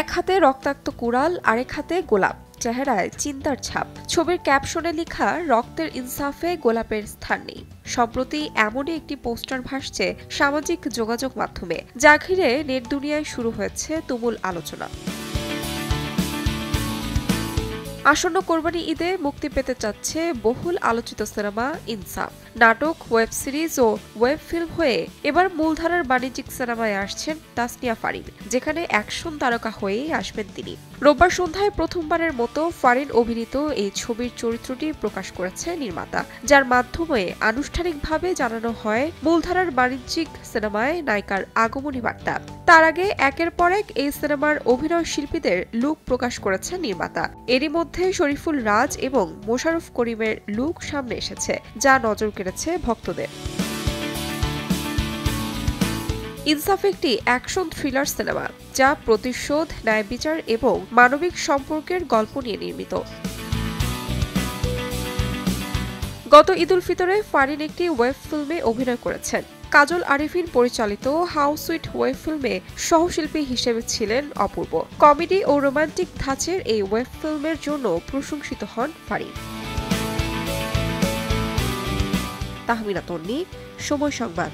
এক হাতে রক্তাক্ত কুড়াল, আরেক হাতে গোলাপ, চেহারায় চিন্তার ছাপ। ছবির ক্যাপশনে লেখা রক্তের ইনসাফে গোলাপের স্থান নেই। সম্প্রতি এমনই একটি পোস্টার ভাসছে সামাজিক যোগাযোগ মাধ্যমে, যা ঘিরে নেট দুনিয়ায় শুরু হয়েছে তুমুল আলোচনা। আসন্ন কোরবানি ঈদে মুক্তি পেতে যাচ্ছে বহুল আলোচিত সিনেমা ইনসাফ। নাটক, ওয়েব সিরিজ ও ওয়েব ফিল্ম হয়ে এবার মূলধারার বাণিজ্যিক সিনেমায় আসছেন তাসনিয়া ফারিন, যেখানে অ্যাকশন তারকা হয়েই আসবেন তিনি। রোববার সন্ধ্যায় প্রথমবারের মতো ফারিন অভিনীত এই ছবির চরিত্রটি প্রকাশ করেছে নির্মাতা, যার মাধ্যমে আনুষ্ঠানিকভাবে জানানো হয় মূলধারার বাণিজ্যিক সিনেমায় নায়িকার আগমনী বার্তা। তার আগে একের পর এক এই সিনেমার অভিনয় শিল্পীদের লুক প্রকাশ করেছে নির্মাতা। এরই মধ্যে শরীফুল রাজ এবং মোশাররফ করিমের লুক সামনে এসেছে, যা নজর কেড়েছে ভক্তদের। ইনসাফ একটি অ্যাকশন থ্রিলার সিনেমা, যা প্রতিশোধ, ন্যায় বিচার এবং মানবিক সম্পর্কের গল্প নিয়ে নির্মিত। গত ঈদুল ফিতরে ফারিন একটি ওয়েব ফিল্মে অভিনয় করেছেন। কাজল আরিফিন পরিচালিত হাউ সুইট ওয়েব ফিল্মে সহশিল্পী হিসেবে ছিলেন অপূর্ব। কমেডি ও রোমান্টিক ধাঁচের এই ওয়েব ফিল্মের জন্য প্রশংসিত হন ফারিন। তাহমিনা তন্নি, সময় সংবাদ।